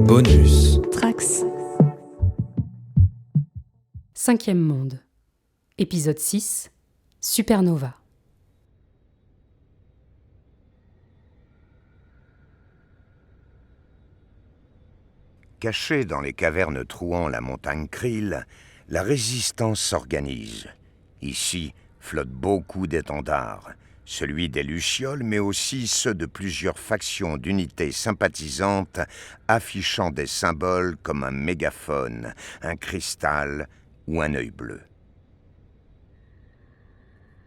Bonus. Trax. Cinquième monde. Épisode 6. Supernova. Cachée dans les cavernes trouant la montagne Krill, la résistance s'organise. Ici flottent beaucoup d'étendards, celui des Lucioles, mais aussi ceux de plusieurs factions d'unités sympathisantes affichant des symboles comme un mégaphone, un cristal ou un œil bleu.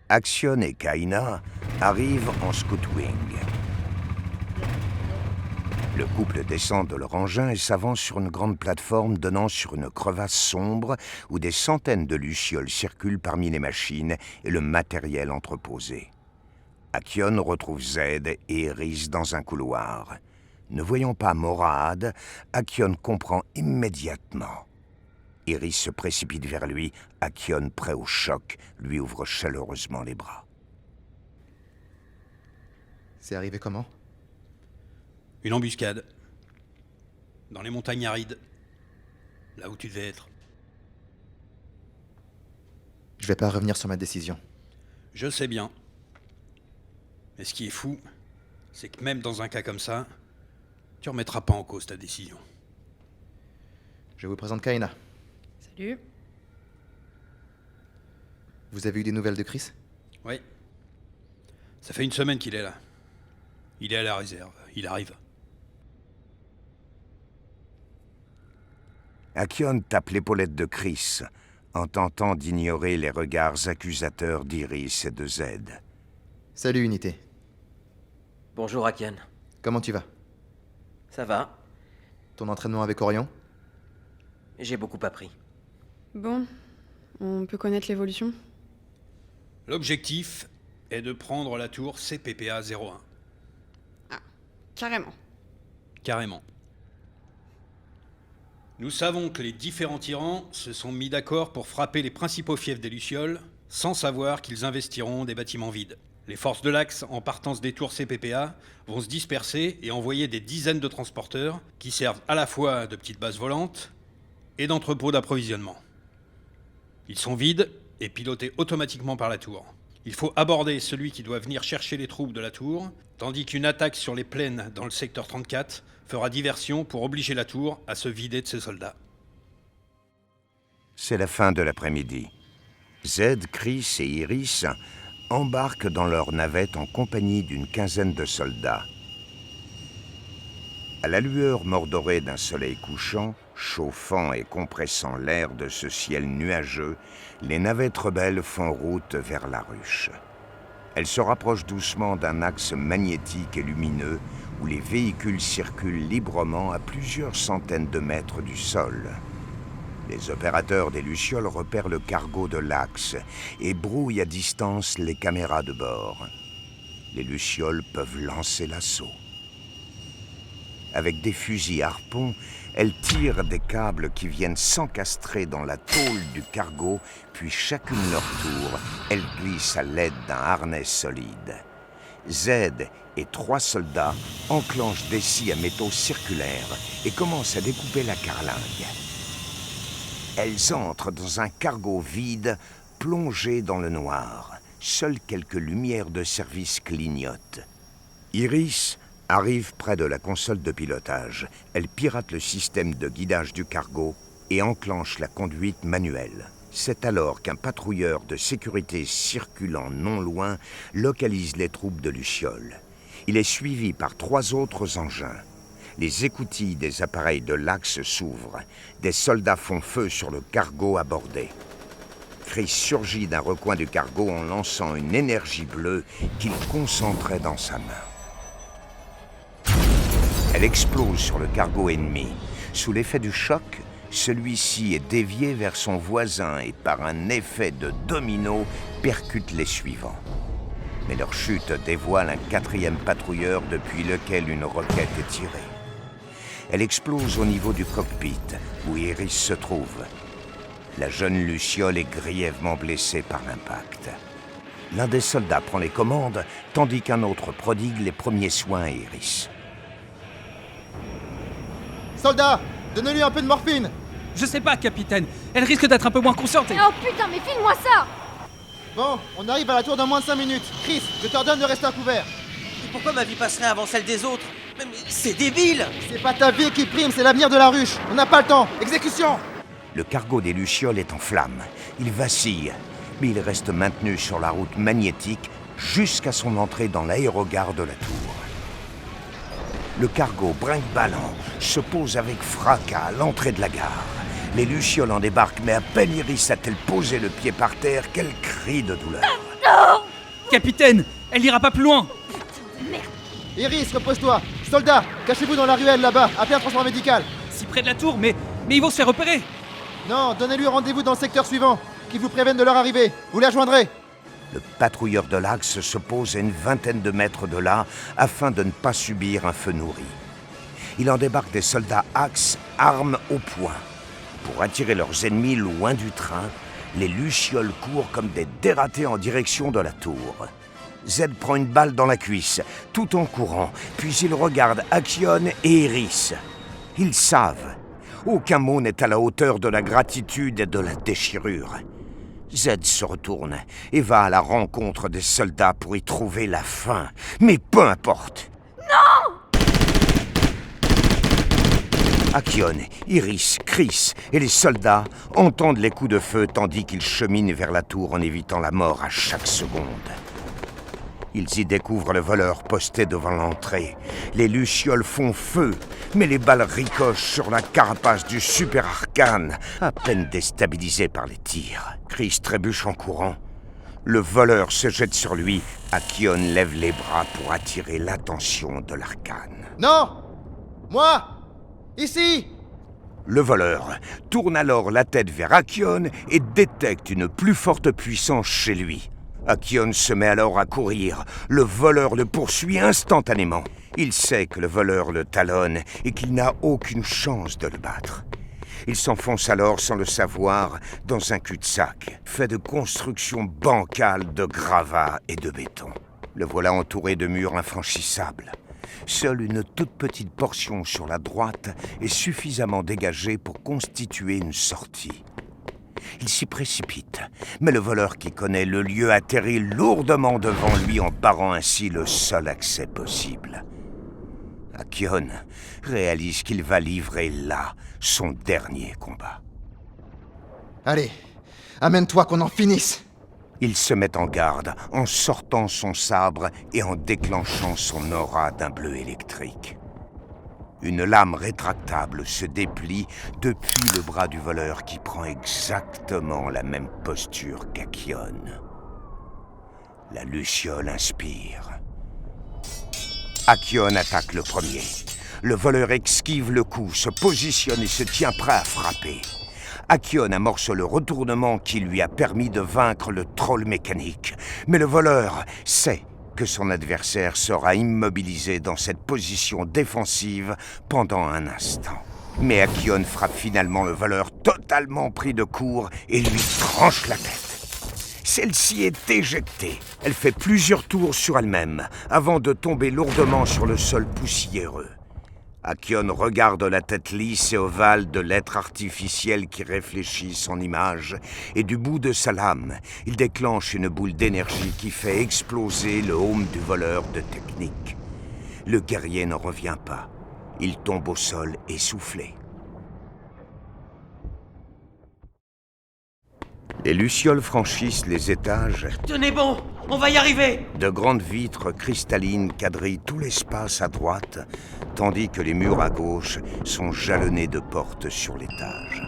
Axion et Kaina arrivent en Scoutwing. Le couple descend de leur engin et s'avance sur une grande plateforme donnant sur une crevasse sombre où des centaines de Lucioles circulent parmi les machines et le matériel entreposé. Axion retrouve Zed et Iris dans un couloir. Ne voyant pas Morad, Axion comprend immédiatement. Iris se précipite vers lui. Axion, prêt au choc, lui ouvre chaleureusement les bras. C'est arrivé comment ? Une embuscade. Dans les montagnes arides. Là où tu devais être. Je vais pas revenir sur ma décision. Je sais bien. Mais ce qui est fou, c'est que même dans un cas comme ça, tu remettras pas en cause ta décision. Je vous présente Kaina. Salut. Vous avez eu des nouvelles de Chris ? Oui. Ça fait une semaine qu'il est là. Il est à la réserve. Il arrive. Axion tape l'épaulette de Chris, en tentant d'ignorer les regards accusateurs d'Iris et de Zed. Salut, Unité. Bonjour Axion. Comment tu vas ? Ça va? Ton entraînement avec Orion ? J'ai beaucoup appris. Bon, on peut connaître l'évolution ? L'objectif est de prendre la tour CPPA-01. Ah, carrément. Carrément. Nous savons que les différents tyrans se sont mis d'accord pour frapper les principaux fiefs des Lucioles, sans savoir qu'ils investiront des bâtiments vides. Les forces de l'Axe, en partance des tours CPPA, vont se disperser et envoyer des dizaines de transporteurs qui servent à la fois de petites bases volantes et d'entrepôts d'approvisionnement. Ils sont vides et pilotés automatiquement par la tour. Il faut aborder celui qui doit venir chercher les troupes de la tour, tandis qu'une attaque sur les plaines dans le secteur 34 fera diversion pour obliger la tour à se vider de ses soldats. C'est la fin de l'après-midi. Zed, Chris et Iris embarquent dans leur navette en compagnie d'une quinzaine de soldats. À la lueur mordorée d'un soleil couchant, chauffant et compressant l'air de ce ciel nuageux, les navettes rebelles font route vers la ruche. Elles se rapprochent doucement d'un axe magnétique et lumineux où les véhicules circulent librement à plusieurs centaines de mètres du sol. Les opérateurs des Lucioles repèrent le cargo de l'axe et brouillent à distance les caméras de bord. Les Lucioles peuvent lancer l'assaut. Avec des fusils harpons, elles tirent des câbles qui viennent s'encastrer dans la tôle du cargo, puis chacune leur tour, elles glissent à l'aide d'un harnais solide. Zed et 3 soldats enclenchent des scies à métaux circulaires et commencent à découper la carlingue. Elles entrent dans un cargo vide, plongé dans le noir. Seules quelques lumières de service clignotent. Iris arrive près de la console de pilotage. Elle pirate le système de guidage du cargo et enclenche la conduite manuelle. C'est alors qu'un patrouilleur de sécurité circulant non loin localise les troupes de Lucioles. Il est suivi par 3 autres engins. Les écoutilles des appareils de l'Axe s'ouvrent. Des soldats font feu sur le cargo abordé. Chris surgit d'un recoin du cargo en lançant une énergie bleue qu'il concentrait dans sa main. Elle explose sur le cargo ennemi. Sous l'effet du choc, celui-ci est dévié vers son voisin et par un effet de domino, percute les suivants. Mais leur chute dévoile un 4e patrouilleur depuis lequel une roquette est tirée. Elle explose au niveau du cockpit, où Iris se trouve. La jeune Luciole est grièvement blessée par l'impact. L'un des soldats prend les commandes, tandis qu'un autre prodigue les premiers soins à Iris. Soldats, donnez-lui un peu de morphine. Je sais pas, capitaine. Elle risque d'être un peu moins consciente et... Oh putain, mais file-moi ça! Bon, on arrive à la tour dans moins de 5 minutes. Chris, je t'ordonne de rester à couvert. Et pourquoi ma vie passerait avant celle des autres? Mais c'est débile! C'est pas ta vie qui prime, c'est l'avenir de la ruche. On n'a pas le temps. Exécution! Le cargo des Lucioles est en flammes. Il vacille, mais il reste maintenu sur la route magnétique jusqu'à son entrée dans l'aérogare de la tour. Le cargo brinque-ballant se pose avec fracas à l'entrée de la gare. Les Lucioles en débarquent, mais à peine Iris a-t-elle posé le pied par terre qu'elle crie de douleur. Capitaine, elle ira pas plus loin. Iris, repose-toi. Soldats, cachez-vous dans la ruelle là-bas. Appelez un transport médical. Si près de la tour, mais ils vont se faire repérer. Non, donnez-lui rendez-vous dans le secteur suivant. Qu'ils vous préviennent de leur arrivée. Vous les rejoindrez. Le patrouilleur de l'Axe se pose à une vingtaine de mètres de là afin de ne pas subir un feu nourri. Il en débarque des soldats Axe, armes au poing. Pour attirer leurs ennemis loin du train, les Lucioles courent comme des dératés en direction de la tour. Z prend une balle dans la cuisse, tout en courant, puis il regarde Akion et Iris. Ils savent. Aucun mot n'est à la hauteur de la gratitude et de la déchirure. Z se retourne et va à la rencontre des soldats pour y trouver la fin. Mais peu importe. Non! Akion, Iris, Chris et les soldats entendent les coups de feu tandis qu'ils cheminent vers la tour en évitant la mort à chaque seconde. Ils y découvrent le voleur posté devant l'entrée. Les Lucioles font feu, mais les balles ricochent sur la carapace du Super Arcane, à peine déstabilisé par les tirs. Chris trébuche en courant. Le voleur se jette sur lui. Akion lève les bras pour attirer l'attention de l'Arcane. Non! Moi! Ici! Le voleur tourne alors la tête vers Akion et détecte une plus forte puissance chez lui. Akion se met alors à courir. Le voleur le poursuit instantanément. Il sait que le voleur le talonne et qu'il n'a aucune chance de le battre. Il s'enfonce alors sans le savoir dans un cul-de-sac, fait de constructions bancales de gravats et de béton. Le voilà entouré de murs infranchissables. Seule une toute petite portion sur la droite est suffisamment dégagée pour constituer une sortie. Il s'y précipite, mais le voleur qui connaît le lieu atterrit lourdement devant lui en barrant ainsi le seul accès possible. Akion réalise qu'il va livrer là son dernier combat. Allez, amène-toi qu'on en finisse. Il se met en garde en sortant son sabre et en déclenchant son aura d'un bleu électrique. Une lame rétractable se déplie depuis le bras du voleur qui prend exactement la même posture qu'Akion. La Luciole inspire. Akion attaque le premier. Le voleur esquive le coup, se positionne et se tient prêt à frapper. Akion amorce le retournement qui lui a permis de vaincre le troll mécanique. Mais le voleur sait que son adversaire sera immobilisé dans cette position défensive pendant un instant. Mais Akion frappe finalement le voleur totalement pris de court et lui tranche la tête. Celle-ci est éjectée. Elle fait plusieurs tours sur elle-même avant de tomber lourdement sur le sol poussiéreux. Akion regarde la tête lisse et ovale de l'être artificiel qui réfléchit son image, et du bout de sa lame, il déclenche une boule d'énergie qui fait exploser le home du voleur de technique. Le guerrier n'en revient pas. Il tombe au sol essoufflé. Les Lucioles franchissent les étages. Tenez bon, on va y arriver! De grandes vitres cristallines quadrillent tout l'espace à droite, tandis que les murs à gauche sont jalonnés de portes sur l'étage.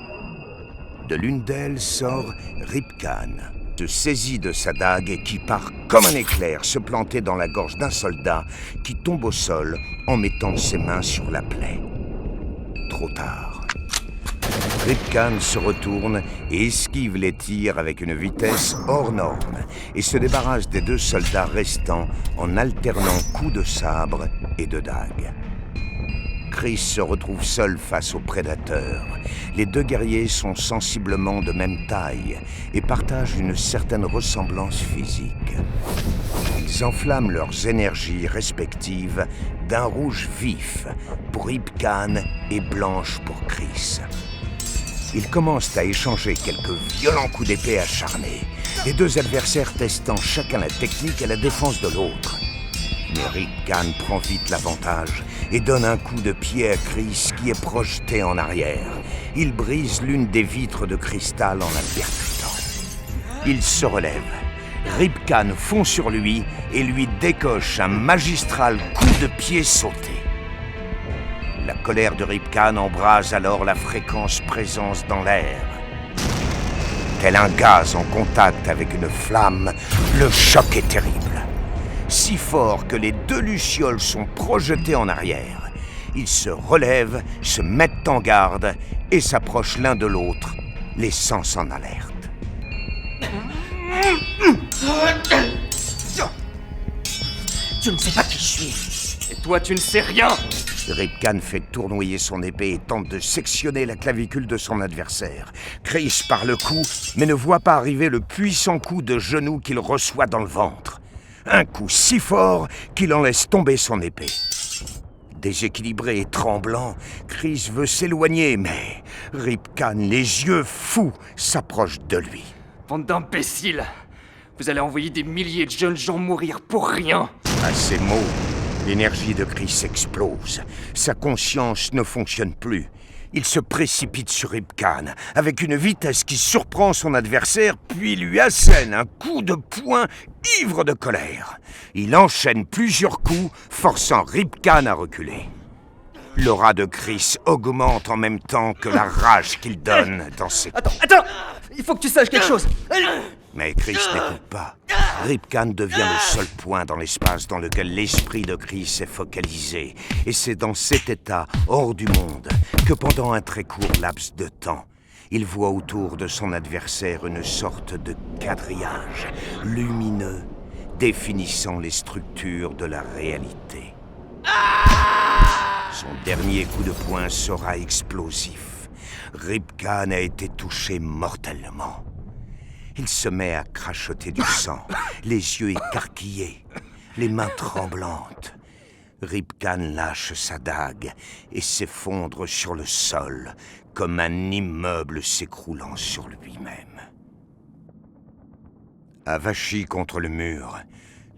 De l'une d'elles sort Ripkan, se saisit de sa dague et qui part comme un éclair se planter dans la gorge d'un soldat qui tombe au sol en mettant ses mains sur la plaie. Trop tard. Ripkan se retourne et esquive les tirs avec une vitesse hors norme et se débarrasse des deux soldats restants en alternant coups de sabre et de dague. Chris se retrouve seul face aux prédateurs. Les deux guerriers sont sensiblement de même taille et partagent une certaine ressemblance physique. Ils enflamment leurs énergies respectives d'un rouge vif pour Rip Kahn et blanche pour Chris. Ils commencent à échanger quelques violents coups d'épée acharnés, les deux adversaires testant chacun la technique et la défense de l'autre. Mais Rip Kahn prend vite l'avantage et donne un coup de pied à Chris qui est projeté en arrière. Il brise l'une des vitres de cristal en la percutant. Il se relève. Rip Kahn fond sur lui et lui décoche un magistral coup de pied sauté. La colère de Rip Kahn embrase alors la fréquence-présence dans l'air. Tel un gaz en contact avec une flamme, le choc est terrible. Si fort que les deux lucioles sont projetées en arrière. Ils se relèvent, se mettent en garde et s'approchent l'un de l'autre, les sens en alerte. Tu ne sais pas qui je suis. Et toi, tu ne sais rien! Rip Kahn fait tournoyer son épée et tente de sectionner la clavicule de son adversaire. Chris part le coup, mais ne voit pas arriver le puissant coup de genou qu'il reçoit dans le ventre. Un coup si fort qu'il en laisse tomber son épée. Déséquilibré et tremblant, Chris veut s'éloigner, mais Rip Kahn, les yeux fous, s'approche de lui. Bande d'imbéciles! Vous allez envoyer des milliers de jeunes gens mourir pour rien! À ces mots, l'énergie de Chris explose. Sa conscience ne fonctionne plus. Il se précipite sur Rip Kahn avec une vitesse qui surprend son adversaire, puis lui assène un coup de poing ivre de colère. Il enchaîne plusieurs coups, forçant Rip Kahn à reculer. L'aura de Chris augmente en même temps que la rage qu'il donne dans ses... Attends! Il faut que tu saches quelque chose! Mais Chris n'écoute pas. Rip Kahn devient le seul point dans l'espace dans lequel l'esprit de Chris est focalisé. Et c'est dans cet état, hors du monde, que pendant un très court laps de temps, il voit autour de son adversaire une sorte de quadrillage lumineux, définissant les structures de la réalité. Son dernier coup de poing sera explosif. Rip Kahn a été touché mortellement. Il se met à crachoter du sang, les yeux écarquillés, les mains tremblantes. Rip Kahn lâche sa dague et s'effondre sur le sol, comme un immeuble s'écroulant sur lui-même. Avachi contre le mur,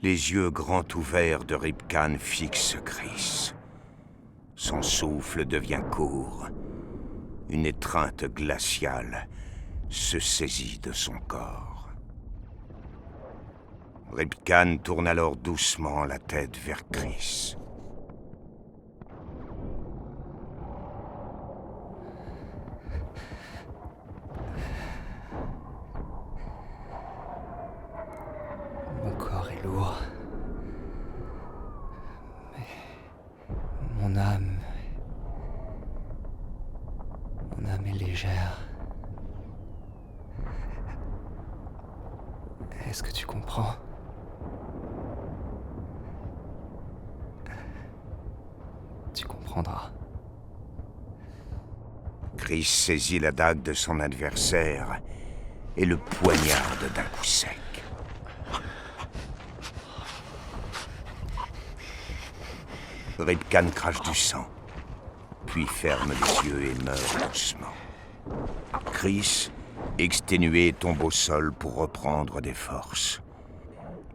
les yeux grands ouverts de Rip Kahn fixent Chris. Son souffle devient court. Une étreinte glaciale se saisit de son corps. Rip Kahn tourne alors doucement la tête vers Chris. Mon corps est lourd. Mais mon âme est légère. Est-ce que tu comprends? Tu comprendras. Chris saisit la dague de son adversaire et le poignarde d'un coup sec. Rip Kahn crache du sang, puis ferme les yeux et meurt doucement. Chris, exténué, tombe au sol pour reprendre des forces.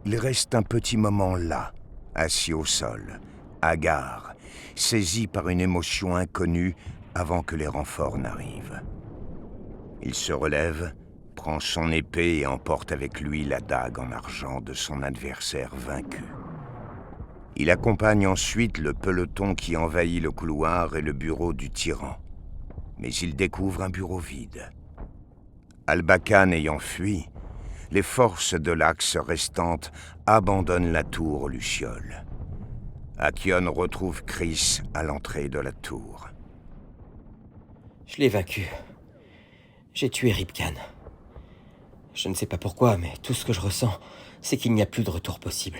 Il reste un petit moment là, assis au sol, hagard, saisi par une émotion inconnue avant que les renforts n'arrivent. Il se relève, prend son épée et emporte avec lui la dague en argent de son adversaire vaincu. Il accompagne ensuite le peloton qui envahit le couloir et le bureau du tyran. Mais il découvre un bureau vide. Al-Bakan ayant fui, les forces de l'Axe restantes abandonnent la tour aux Lucioles. Achion retrouve Chris à l'entrée de la tour. Je l'ai vaincu. J'ai tué Rip Kahn. Je ne sais pas pourquoi, mais tout ce que je ressens, c'est qu'il n'y a plus de retour possible.